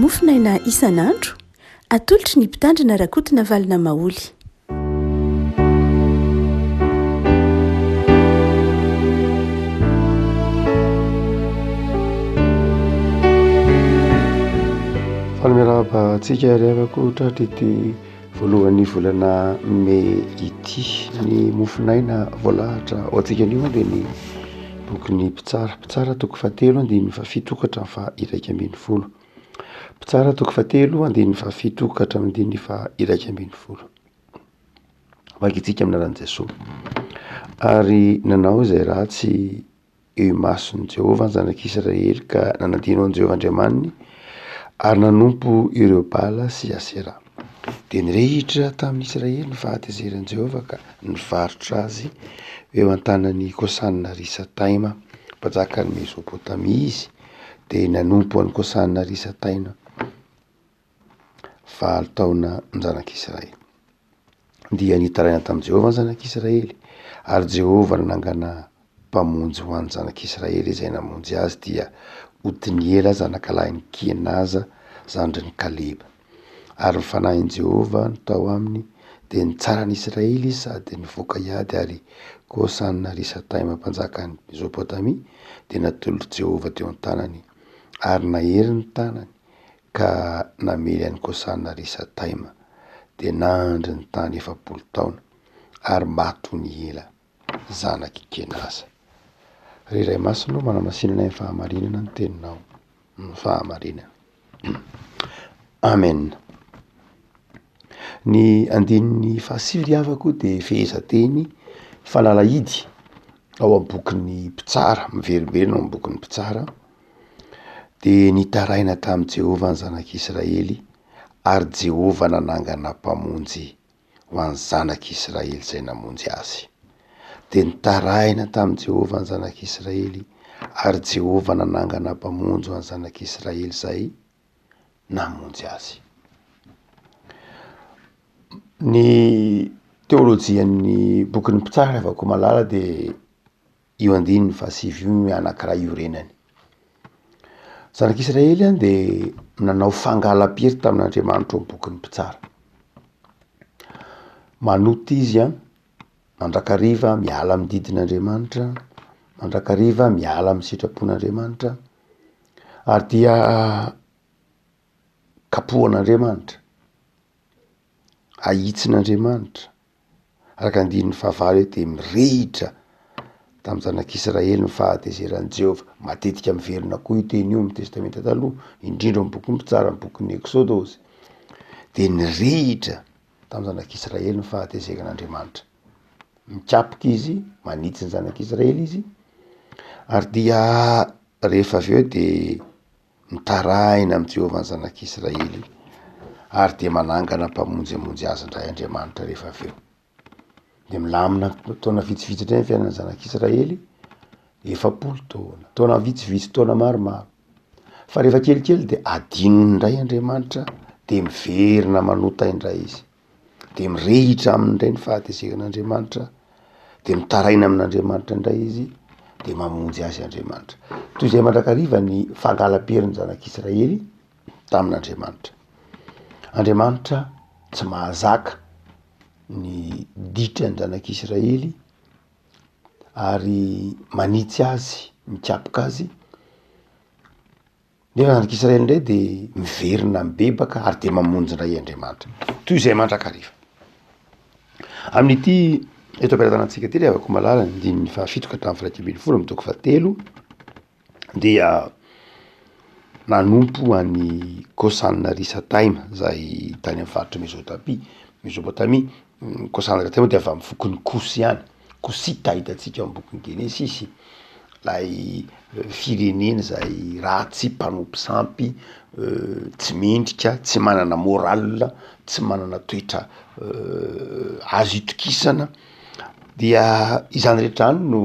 mofinaina isan'andro atolotry ny mpitandrina rakotina valina maoly. Falmiraba antsika revako tratra ity voalohan'ny volana May ity ny mofinaina voalahatra ao antsika anio dia ny bokin'ny mpitsara toko fahatelo andininy fafitokatra fa iraika ambin'ny folo. Mpitsara toko fahatelo andininy fafitokatra andininy fa iraika ambin'ny folo. Vakitsika aminaran'i Jesosy. Ary nanao izay ratsy eo imason'i Jehovah ny zanak'Israely ka nanadino an'i Jehovah Andriamaniny ary nanompo ireo Bala sy Asera. Dia nirehitra tamin'ny Israely ny fahatezeran'i Jehovah ka nivarotra azy eo an-tanan'ny Kosanina Risataima mpanjakan'ny Mesopotamia izy. Dia nanompo an'i Kosanina Risataima 20 taona ny zanak'Israely. Dia nitaraina tamin'i Jehovah ny zanak'Israely ary Jehovah nangana mpamonjy ho an'ny zanak'Israely izay namonjy azy dia Otiniela zanakalahin'ny Kenaza zandrin'ny Kaleba. Ary nyfanahin'i Jehovah no tao aminy dia nitsara ny Israely sady nivoaka iady ary Kosanina Risataima mpanjakan'ny Mesopotamia dia natolotra Jehovah teo an-tanany ary nahery ny tanany ka namely an'i Kosanina Risataima dia nandry ny tany 70 taona ary maty Otiniela zanaky Kenaza. Riray masino manamasinana ny fahamarinana ny teninao ny fahamarinana. Amen. Ny andininy fahasiviriavako dia fehezanteny falalaidy ao amin'ny bokin'ny mpitsara, miverimbelona ao amin'ny bokin'ny mpitsara. Dia nitaraina tamin'i Jehovah ny zanak'Israely ary Jehovah nanangana mpamonjy ho an'ny zanak'Israely izay namonjy azy. Dia nitaraina tamin'i Jehovah ny zanak'Israely ary Jehovah nanangana mpamonjy ho an'ny zanak'Israely izay namonjy azy. Ny teolojian'ny bokin'ny mpitsara avako malala dia io andininy fahasivy io anankiray io renany. Zanak'Israely dia nanao fangalam-pery tamin'Andriamanitra ao bokin'ny mpitsara. Manoty izy mandrakariva miala amin'ny didin'Andriamanitra, mandrakariva miala amin'ny sitrapon'Andriamanitra ary dia kapohan'Andriamanitra, ahitsin'Andriamanitra. Araka andininy fahavalo dia mirehitra tamin'ny zanak'Israely ny fahatezeran'i Jehovah. Matetika miverina koa io teny io amin'ny testamenta taloha, indrindra amin'ny bokin'ny mpitsara, amin'ny bokin'ny Exodosy. Dia nirehitra tamin'ny zanak'Israely ny fahatezeran'Andriamanitra. Mikapoka izy, manitsy ny zanak'Israely izy, ary dia rehefa avy eo dia mitaraina amin'ny Jehovah ny zanak'Israely ary dia manangana mpamonjy azy indray Andriamanitra rehefa avy eo. Dia milamina taona vitsivitsy indray ny fiainan'ny zanak'Israely, 70 taona, taona vitsivitsy, taona maromaro. Fa rehefa kelikely dia adinony indray Andriamanitra dia miverina manota indray izy. Dia mirehitra amin'indray ny fahatezeran'Andriamanitra, dia mitaraina amin'Andriamanitra indray izy, dia mamonjy azy Andriamanitra. Toy izay mandrakariva ny fangalam-pery ny zanak'Israely tamin'Andriamanitra. Andriamanitra tsy mahazaka ny ditra ny zanak'Israely ary manitsy azy, mikapoka azy. Nefa zanak'Israely indray dia miverina mibebaka ary dia mamonjy indray Andriamanitra. Toy izay mandrakariva. Amin'ity eto am-piaratanantsika ity avako malala ny andininy fahafitokatra amin'ny iraika ambin'ny folo amin'ny toko fahatelo dia nanompo an'i Kosanina Risataima izay tany amin'ny faritra Mesopotamia. Kosanina Risataima dia avy amin'ny fokon'ny Kosy ihany. Kosita hitantsika amin'ny bokin'ny Genesisy. Ilay firenena izay ratsy, mpanompo sampy, tsy mendrika, tsy manana moral, tsy manana toetra azo itokisana. Dia izany rehetra any no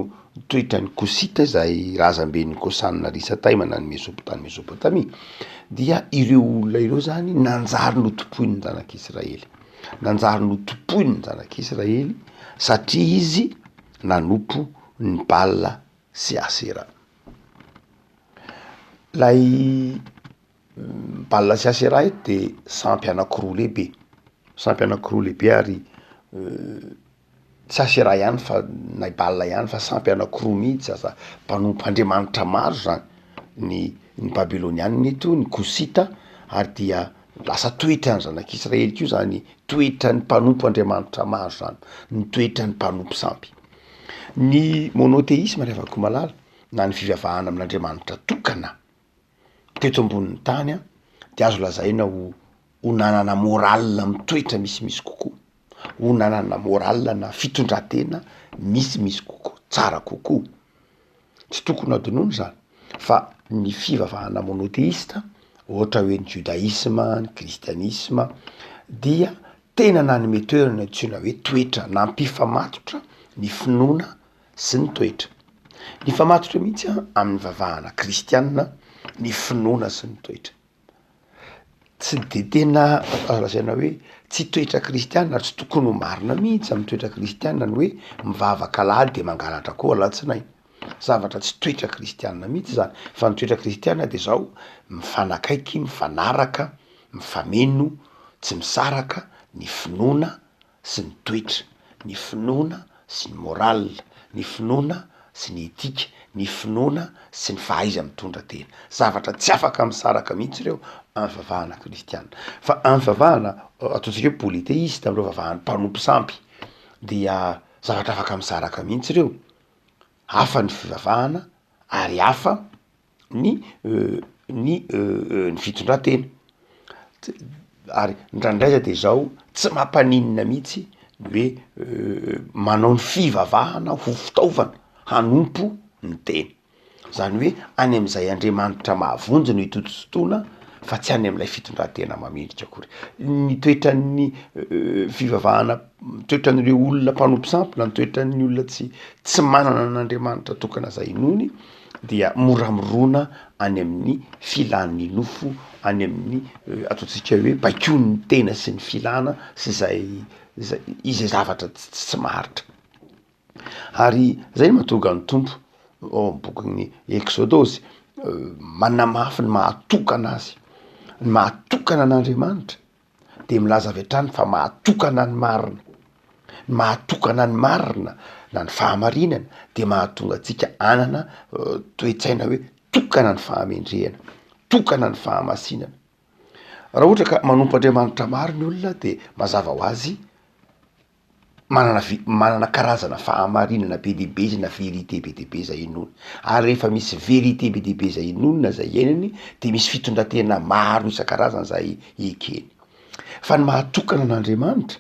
toetran'ny Kosita izay razamben'ny Kosanina Risataima na ny Mesopotamia. Dia ireo olona ireo zany nanjary notopoin'ny zanak'Israely. Nanjary notopoin'ny zanak'Israely satria izy nanompo ny Bala sy Asera. Lay balia siasy raha eto de sampy anakiroa lehibe, sampy anakiroa lehibe ary tsy asy raha ihany fa na balia ihany fa sampy anakiroa mihitsy asa mpanompo Andriamanitra maro zany ny Babilonianina eto, ny Kosita, ary dia lasa toetra ny zanak'Israely kio zany, toetra ny mpanompo Andriamanitra maro zany, ny toetra ny mpanompo sampy. Ny monoteisme rehefa ko malala na ny fivavahana amin'Andriamanitra tokana teto ambonin'ny tany de azo lazaina ho nanana moral mitoetra misimisy kokoa, ho nanana moral na fitondrantena misimisy kokoa, tsara kokoa. Tsy tokony adonoina zany fa ny fivavahana monoteista ohatra hoe ny judaisme, ny kristianisme dia tena nanome toerana antsoina hoe toetra nampifamatotra ny finoana sy ny toetra. Ny famatotra mihitsy amin'ny vavahana kristianina ny finoana sy ny toetra. Tsy de tena azo lazaina hoe tsy toetra kristianina, tsy tokony ho marina mihitsy amin'ny toetra kristianina ny hoe mivavaka lahy de mangalatra koa alatsinainy, zavatra tsy toetra kristianina mihitsy zany. Fa ny toetra kristianina de zao mifanakaiky, mifanaraka, mifameno, tsy misaraka, ny finoana sy ny toetra, ny finoana sy ny moral, ny finoana sy ny etika, ny finoana sy ny fahaiza mitondra tena. Zavatra tsy afaka misaraka mihitsy reo amin'ny vavahana kristianina. Fa amin'ny vavahana ataontsika hoe polyteiste, am'reo vavahana mpanompo sampy, dia zavatra afaka misaraka mihitsy reo. Hafa ny fivavahana ary hafa ny fitondran-tena. Ary ndraindray de zao tsy mampaninona mihitsy hoe manao ny fivavahana ho fitaovana hanompo ny tena. Zany hoe any am'izay Andriamanitra mahavonjy no hitotsotoana fa tsy any am'ilay fitondran-tena mamindrika akory. Ny toetran'ny fivavahana, toetran'ireo olona mpanompo sampy na ny toetran'ny olona tsy manana n'Andriamanitra tokana zay inony dia mora mirona any amin'ny filan'ny nofo, any amin'ny ataontsika hoe baikoin'ny tena sy ny filana sy izay zavatra tsy maharitra. Ary zay mahatonga ny tompo ao am'bokin'ny Exodosy manamafy ny mahatokana azy, ny mahatokana an'Andriamanitra de milaza avy hatrany fa mahatokana ny marina, ny mahatokana ny marina na ny fahamarinana de mahatonga antsika anana toe-tsaina hoe tokana ny fahamendrehana, tokana ny fahamasinana. Raha ohatra ka manompo Andriamanitra maro ny olona de mazava ho azy manana karazana fahamarinana be dehibe izy na vérité be dehibe zay inona. Ary rehefa misy vérité be dehibe zay inona zay iainany de misy fitondran-tena maro isan-karazany zay ekeny. Fa ny mahatokana an'Andriamanitra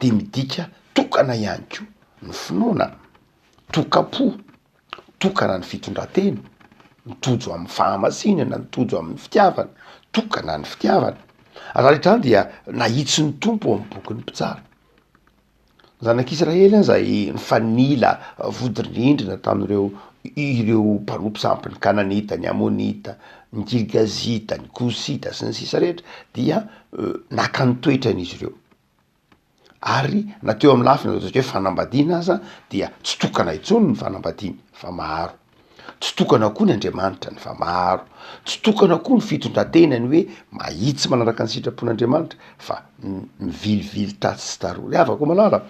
de midika tokana ihany ko ny finoana, toka-po, tokana ny fitondran-tena, mitojo amin'ny fahamasinana, mitojo amin'ny fitiavana, tokana ny fitiavana. Raha rehetrany dia nahitsy ny tompo amin'ny bokin'ny mpitsara. Zanak'Israely zay nifanila vodi-rindrina tamin'ireo mpanompo sampy, ny Kananita, ny Amonita, ny Girgazita, ny Kosita sy ny sisa rehetra dia naka ny toetran'izy ireo. Ary na teo amin'ny lafiny ataontsika hoe fanambadiana aza dia tsy tokana intsony ny fanambadiana fa maro, tsy tokana koa ny Andriamanitra ny fa maro, tsy tokana koa ny fitondran-tenany hoe mahitsy manaraka ny sitrapon'Andriamanitra fa mivilivily tasy sy tarory. Avako malala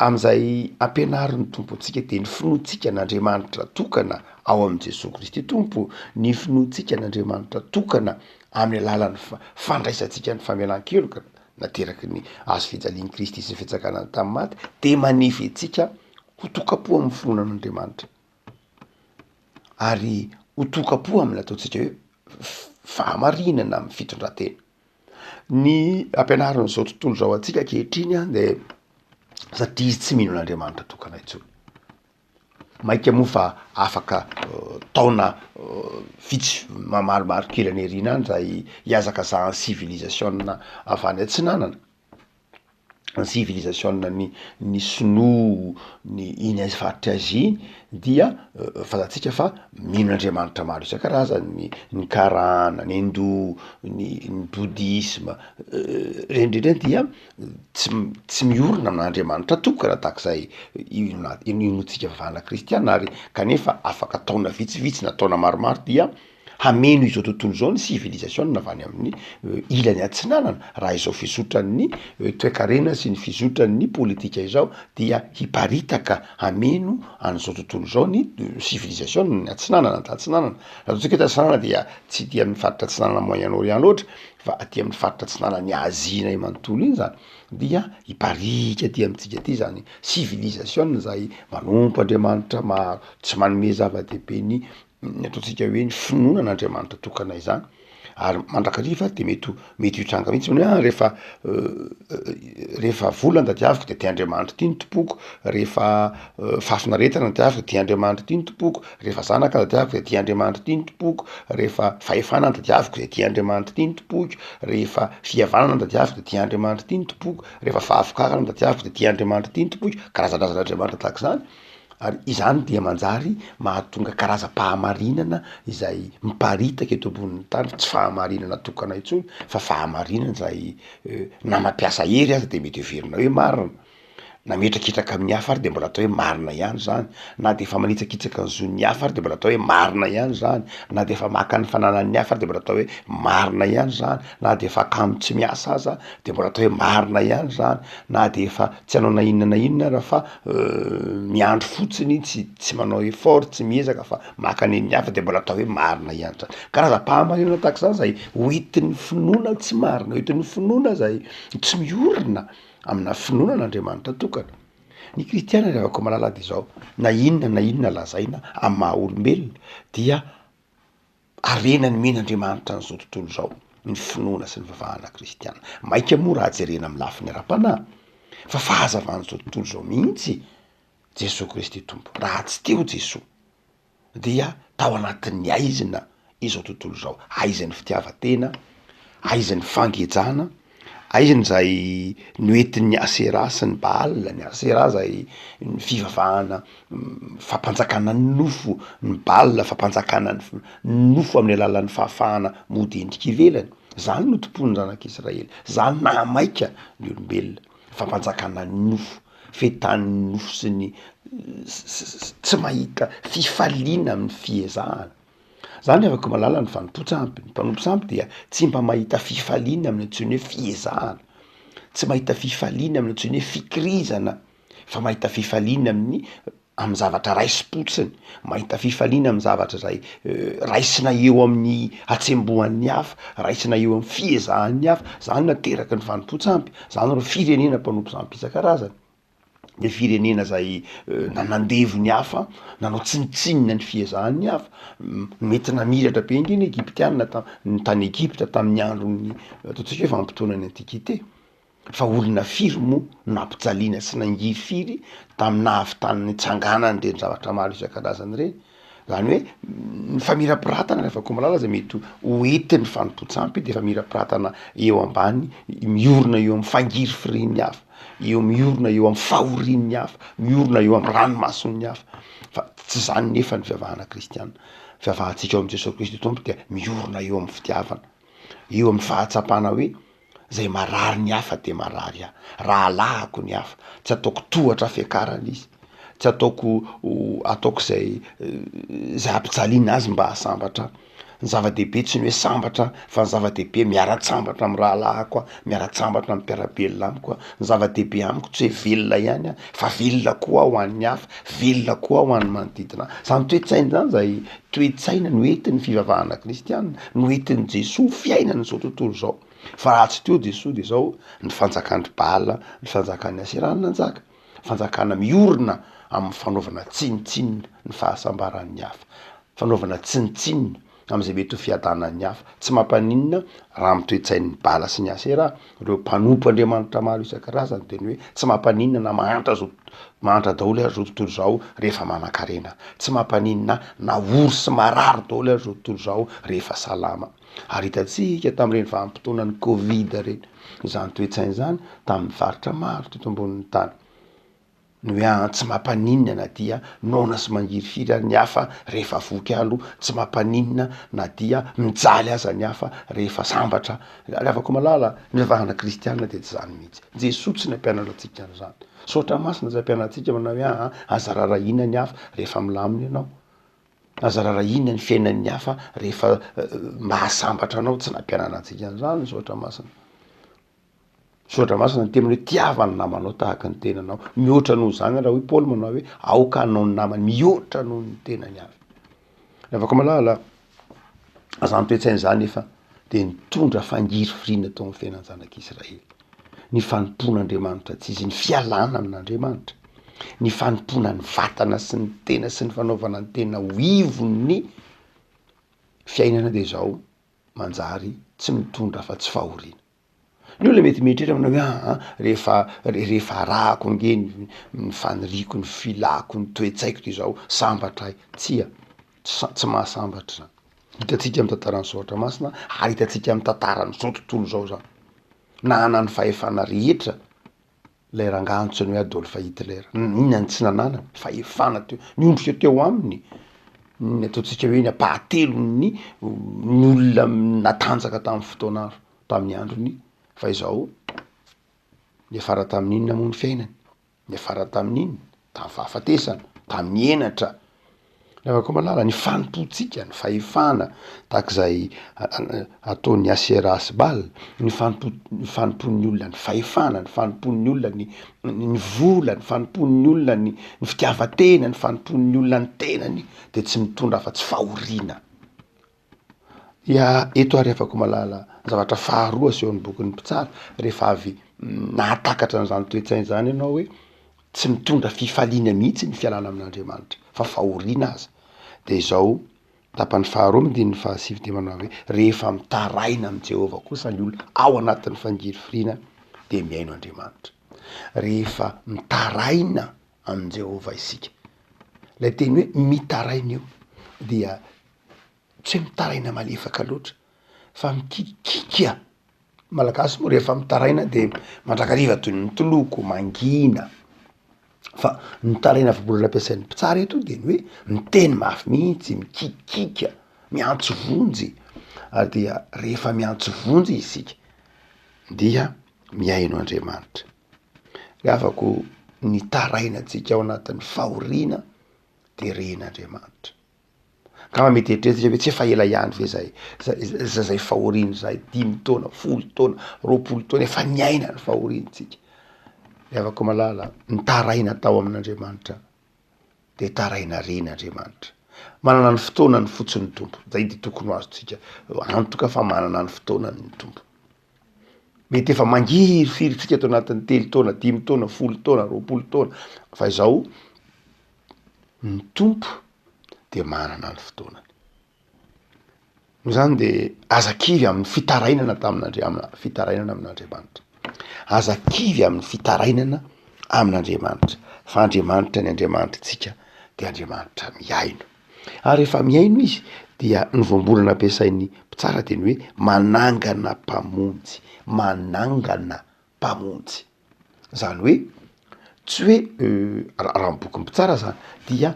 am'izay ampianarin'ny tompo antsika de ny finoantsika n'Andriamanitra tokana ao amin'i Jesosy Kristy tompo, ny finoantsika n'Andriamanitra tokana amin'ny alalan'ny fandraisantsika ny famelan-keloka nateraky ny azo fijalian'i Kristy sy ny fitsakana tamin'ny maty de manefy antsika ho toka-po amin'ny finoana n'Andriamanitra. Ary ho toka-po amin'ny ataontsika hoe fahamarinana amin'ny fitondran-tena. Ny ampianarin'izao tontolo zao antsika ankehitriny de satria izy tsy mino n'Andriamanitra tokana intsony. Maika moa fa afaka taona vitsy maromaro kely any aoriana any zay hiazaka zahan'ny civilisation avy any antsinanana, ny civilisation ny sinoa, ny iny faritra Azia dia fazantsika fa mino Andriamanitra maro isan-karazany, ny karana, ny indo, ny boudisme, reny dia tsy miorona amin'Andriamanitra tokana tahak'izay inoantsika vavahana kristiana. Ary kanefa afaka taona vitsivitsy na taona maromaro dia hameno izao tontolo zao ny civilisation navany amin'ny ilany atsinanana raha izao fizotran'ny toe-karena sy ny fizotran'ny politika izao dia hiparitaka hameno an'izao tontolo zao ny civilisation ny atsinanana da atsinanana raha totsika hoe atsinanana dia tsy dia amin'ny faritra atsinanana moyen orient loatra fa aty amin'ny faritra atsinanana ny Azia nay manontolo iny zany dia hiparika aty amitsika aty zany civilisation zay manompo Andriamanitra maro tsy manome zava-dehibe ny ataontsika hoe ny finoanan'Andriamanitra tokanay zany ary mandrakariva de mety hitranga mihitsy hoe rehefa vola ny tadiaviko de Andriamanitra ty ny topoko rehefa fafinaretana ny tadiaviko de Andriamanitra ty ny topoko rehefa zanaka ny tadiaviko de Andriamanitra ty ny topoko rehefa fahefana ny tadiaviko de Andriamanitra ty ny topoko rehefa fihavanana ny tadiaviko de Andriamanitra ty ny topoko rehefa fahavokarana ny tadiaviko de Andriamanitra ty ny topoko karazan-drazan'Andriamanitra tahaka zany ary izany dia manjary mahatonga karazam-pahamarinana izay miparitaka eto ambonin'ny tany tsy fahamarinana tokana intsony fa fahamarinana zay na mampiasa hery aza de mety heverina hoe marina nametrakitraka amin'ny hafa ary de mbola atao hoe marina ihany zany na de efa manitsakitsaka ny zon'ny hafa ary de mbola atao hoe marina ihany zany na de efa maka ny fananan'ny hafa ary de mbola atao hoe marina ihany zany na de efa kamo tsy miasa aza de mbola atao hoe marina ihany zany na de efa tsy hanao na inona raha fa miandro fotsiny tsy manao effort tsy miezaka fa maka ny hafa de mbola atao hoe marina ihany zany karazam-pahamarinana tahaka zany zay hoentin'ny finoana tsy marina hoentin'ny finoana zay tsy miorina amina finoanan'Andriamanitra tokana ny kristiana rehavako malala de zao na inona lazaina amin'ny maha olombelona dia arenany men'Andriamanitra n'izao tontolo zao ny finoana sy ny vavahana kristiana maika moa raha jerena amin'ny lafiny ara-panahy fa fahazavan'izao tontolo zao mihitsy Jesosy Kristy tompo raha tsy teo Jesosy dia tao anatin'ny aizina izao tontolo zao aizan'ny fitiavatena aizan'ny fangejana aizany zay noentin'ny Asera sy ny Baal ny Asera zay ny fivavahana fampanjakana ny nofo ny Baal fampanjakana ny nofo amin'ny alalan'ny fahafahana mody endrika ivelany zany no tompon'ny zanak'Israely zany nahamaika ny olombelona fampanjakana ny nofo fetan'ny nofo sy ny tsy mahita fifaliana amin'ny fiezahana zany afaka malala ny vanim-potsampy ny mpanompo-tsampy dia tsy mba mahita fifaliana amin'ny antsony hoe fiezahana tsy mahita fifaliana amin'ny antsony hoe fikirizana fa mahita fifaliana amin'ny zavatra raisi-potsiny mahita fifaliana amin'ny zavatra zay raisina eo amin'ny atsembohan'ny hafa raisina eo amin'ny fiezahan'ny hafa zany nateraka ny vanim-potsampy zany ro firenena mpanompo-tsampy isan-karazany ny firenena zay nanandevo ny hafa nanao tsinitsinina ny fiezahan'ny hafa mety namiratra be indrindra Egyptianina ny tany Egypta tamin'ny andron'ny ataontsika hoe vanim-potoanan'ny antikité fa olona firy moa nampijaliana sy nangiry firy tamin'ny nahavitan'ny tsanganany reny zavatra maro isan-karazany reny zany hoe ny famirapiratana rehefa malala zay mety hoentin'ny vanim-potsampy de famirapiratana eo ambany miorina eo amin'ny fangiry firin'ny hafa miorina eo amin'ny fahorian'ny hafa miorina eo amin'ny ranomason'ny hafa fa tsy zany nefa ny fivavahana kristiana fivavahantsika eo amin'ny Jesosy Kristy tompo dia miorina eo amin'ny fitiavana eo amin'ny fahatsapana hoe zay marary ny hafa de marary raha alahako ny hafa tsy ataoko tohatra fiakarana izy tsy ataoko zay ampijaliana azy mba hasambatra ny zava-dehibe tsy ny hoe sambatra fa ny zava-dehibe miara-tsambatra amin'ny raha lahako miara-tsambatra amin'ny mpiarabelona amiko ny zava-dehibe amiko tsy hoe velona ihany fa velona koa ho an'ny hafa velona koa ho an'ny manodidina zany toe-tsaina zany zay toe-tsaina noentin'ny fivavahana kristiana noentin'ny Jesosy fiainana zao tontolo zao fa raha tsy teo Jesosy de zao ny fanjakan'ny Baal ny fanjakan'ny Asera nanjaka fanjakana miorina amin'ny fanaovana tsinitsinina ny fahasambaran'ny hafa fanaovana tsinitsinina am'izay mety ho fiadanan'ny hafa tsy mampaninona raha mitoe-tsain'ny Baal sy ny Asera reo mpanompo Andriamanitra maro isan-karazany teny hoe tsy mampaninona na mahantra daholo ary zao tontolo zao rehefa manan-karena tsy mampaninona na ory sy marary daholo ary zao tontolo zao rehefa salama ary hitatsika tamin'ireny vanim-potoanan'ny Covid reny izany toe-tsaina zany tamin'ny faritra maro teto ambonin'ny tany ny hoe tsy mampaninona na dia nona sy mangiry firy ary ny hafa rehefa voky alo tsy mampaninona na dia mijaly aza ny hafa rehefa sambatra afaka malala ny fivavahana kristiana de tsy zany mihitsy Jesosy tsy nampianatra antsika an'izany saotra masina zay ampianaratsika manao hoe aza rarahina ny hafa rehefa milamina ianao azarara inona ny fiainan'ny hafa rehefa mahasambatra anao tsy nampianana antsika an'izany Soatra Masina. Soatra Masina ny temany hoe tiavany namanao tahaka ny tenanao, mihoatra noho zany raha hoe Paoly manao hoe aoka anao ny namany mihoatra noho ny tenany avy. Afaka malala azany toe-tsainy zany efa de nitondra fangiry firiana tao amin'ny fiainan'ny zanak'Israely. Ny fanompon'Andriamanitra tsy izy, ny fialana amin'Andriamanitra, ny fanompona ny vatana sy ny tena sy ny fanaovana ny tena ho ivon'ny fiainana de zao manjary tsy mitondra fa tsy fahoriana. Ny olona mety mieritreritra manao hoe rehefa arahako nge ny faniriako, ny filako, ny toe-tsaiko de zao sambatra ahy. Tsia, tsy mahasambatra zany. Hitatsika amin'ny tantaran'ny Soatra Masina ary hitatsika amin'ny tantaran'izao tontolo zao zany. Nahana ny fahefana rehetra lay rangaha antsoiny hoe Adolf Hitler. Inona ny tsy nanana? Fahefana teo niondrika teo aminy ny ataontsika hoe ny apahatelo ny olona natanjaka tamin'ny fotoana tamin'ny androny. Fa izao niafara tamin'inona moa ny fiainany? Niafara tamin'inona? Tamin'ny fahafatesana, tamin'ny enatra. Afaka malala ny fanompotsika, ny fahefana tak'izay ataon'ny Asera Asbal, ny fanompon'ny olona ny fahefana, ny fanompon'ny olona ny vola, ny fanompon'ny olona ny fitiavatena, ny fanompon'ny olona ny tenany de tsy mitondra fa tsy fahoriana. Ia eto ary afaka malala zavatra faharoa aseho ny bokin'ny mpitsara rehefa avy nahatakatra an'izany toe-tsainy zany ianao hoe tsy mitondra fifaliana mihitsy ny fialana amin'Andriamanitra fa fahoriana aza. De izao tapany faharoa mindin'ny fahasivy de manao hoe rehefa mitaraina am' Jehova kosa ny olona ao anatin'ny fangiry firiana de miaino Andriamanitra. Rehefa mitaraina am' Jehova isika, lay teny hoe mitaraina io dia tsy hoe mitaraina malefaka loatra fa mikikika. Malagasy moa rehefa mitaraina de mandrakariva toy ny toloko, mangina. Fa mitaraina voabolana ampiasain'ny mpitsara eto de ny hoe miteny mafy mihitsy, mikikika, miantso vonjy. Ary dia rehefa miantso vonjy isika dia miaino Andriamanitra. Afako ny tarainantsika ao anatin'ny fahoriana de ren'Andriamanitra. Ka mety eritreretika hoe tsy efa ela ihany ve zay fahoriana zay 5 taona, 10 taona, 20 taona efa niaina ny fahoriantsika. Afaka malala ny taraina tao amin'Andriamanitra de taraina ren'Andriamanitra. Manana ny fotoanany fotsiny ny tompo. Zay de tokony ho azotsika antoka fa manana ny fotoanany ny tompo. Mety efa mangiry firitsika tao anatin'ny 3 taona, 5 taona, 10 taona, 20 taona. Fa izao ny tompo de manana ny fotoanany. No zany de azakivy amin'ny fitarainana fitarainana amin'Andriamanitra. Azakivy amin'ny fitarainana amin'Andriamanitra. Fa Andriamanitra ny Andriamanitrantsika de Andriamanitra miaino. Ary rehefa miaino izy dia ny voambolana ampiasain'ny mpitsara de ny hoe manangana mpamonjy, manangana mpamonjy. Zany hoe tsy hoe raha ny bokin'ny mpitsara zany dia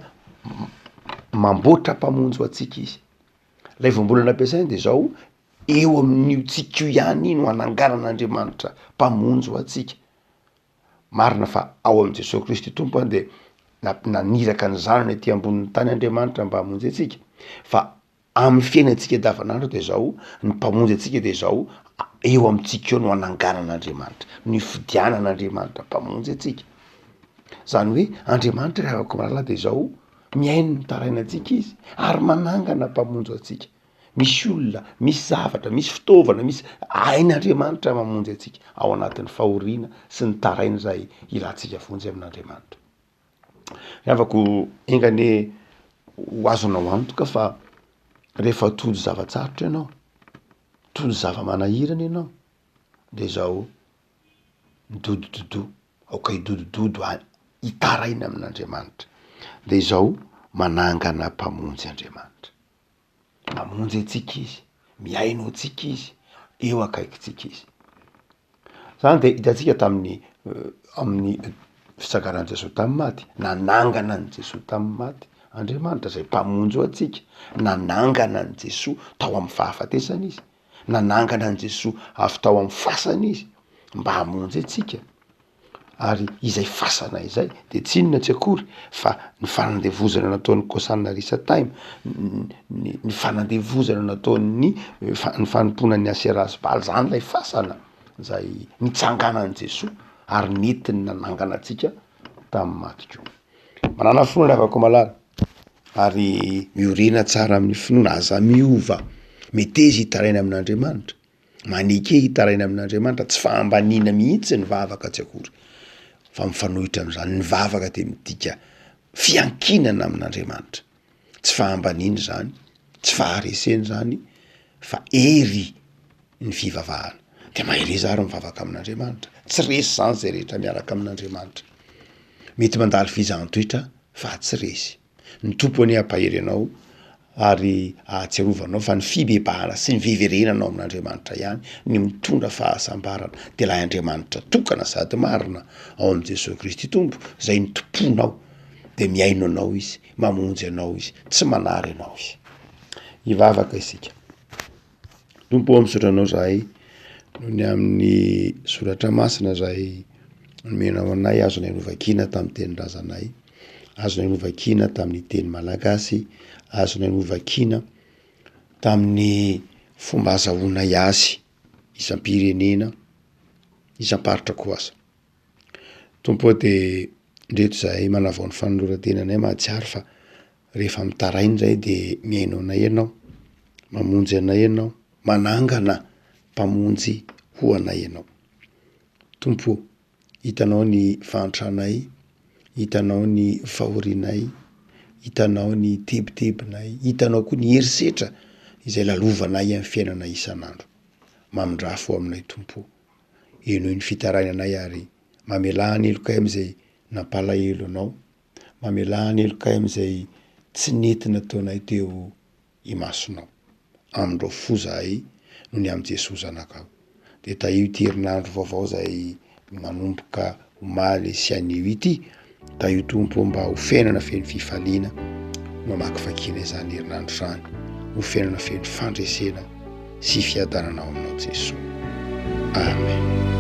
mamboatra mpamonjy ho atsika izy. Lay voambolana ampiasainy de zao eo amin'io tsika io ihany no ananganan'Andriamanitra mpamonjy ho atsika. Marina fa ao am' Jesosy Kristy tompo de naniraka ny zanany aty ambonin'ny tany Andriamanitra mba hamonjy atsika. Fa amin'ny fiainantsika andavanandro de zao ny mpamonjy atsika de zao eo amitsika eo no ananganan'Andriamanitra, ny fidianan'Andriamanitra mpamonjy atsika. Zany hoe Andriamanitra raha afaka malala de zao miaino ny tarainantsika izy ary manangana mpamonjy atsika. Misy olona, misy zavatra, misy fitaovana, misy hain'Andriamanitra mamonjy atsika ao anatin'ny fahoriana sy ny taraina zay ilantsika vonjy amin'Andriamanitra. Afako engane ho azonao antoka fa rehefa tojo zavatsarotra ianao, tojo zava-manahirana ianao de zao midodododo, aoka hidodododo hitaraina amin'Andriamanitra. De zao manangana mpamonjy Andriamanitra. Mamonjy atsika izy, miaino atsika izy, eo akaikitsika izy. Zany de hitatsika tamin'ny amin'ny fitsakaran'i Jesosy tamin'ny maty, nanangana an' Jesosy tamin'ny maty. Andriamanitra zay mpamonjy ho atsika, nanangana an' Jesosy tao amin'ny fahafatesana izy, nanangana an' Jesosy avy tao amin'ny fasana izy mba hamonjy atsika. ary izay fasana izay de tsy inona tsy akory fa ny fanandevozana nataon'ny Kosanna Risa-Taima, ny fanandevozana nataon'ny ny fanompona ny Aserasibal, zany lay fasana zay nitsanganan'i Jesoa ary nentiny nanangana atsika tamin'ny matiko. Manana finoana avako malala ary miorina tsara amin'ny finoana, aza miova metezy hitaraina amin'Andriamanitra, maneke hitaraina amin'Andriamanitra, tsy fahambaniana mihitsy ny vavaka tsy akory fa mifanohitra am'zany. Ny vavaka de midika fiankinana amin'Andriamanitra, tsy fahambaniana zany, tsy faharesena zany fa ery ny fivavahana. De mahery zary mivavaka amin'Andriamanitra, tsy resy zany zay rehetra miaraka amin'Andriamanitra. Mety mandalo fizaham-toetra fa tsy resy. Ny tompony ampahery anao ary ahatsiarovana fa ny fibebahana sy ny fiverenanao amin'Andriamanitra ihany ny mitondra fahasambarana. De lay Andriamanitra tokana sady marina ao am' Jesosy Kristy Tompo zay ny tomponao de miaino anao izy, mamonjy anao izy, tsy manary anao izy. Hivavaka isika. Tompo misaotra anao zahay noho ny amin'ny soratra masina zay nomenao anay, azonay novakina tamin'ny tenin-drazanay, azonay novakina tamin'ny teny malagasy, azonay novakina tamin'ny fomba azahoanay azy isam-pirenena, isam-paritra koa aza. Tompo de ndreto zahay manavao ny fanoloran-tenanay mahatsiaro fa rehefa mitarainy zay de miaino anay ianao, mamonjy anay ianao, manangana mpamonjy ho anay ianao. Tompo, hitanao ny fantranay, hitanao ny fahorianay, hitanao ny tebotebonay, hitanao koa ny herisetra izay lalovanay amin'ny fiainanay isan'andro. Mamindrafo aminay Tompo, enoy ny fitarainanay ary mamelahany elokay am'izay nampalahelo anao, mamelahany elokay am'izay tsy nety nataonay teo imasonao. Amindreo fo zahay noho ny am' Jesosy zanakao. De taio ity herinandro vaovao zay manomboka omaly sy anio ity, taio Tompo mba ho fiainana feno fifaliana, mamaky fakina izany herinandro zany, ho fiainana feno fandresena sy fiadananao aminao Jesosy. Amen.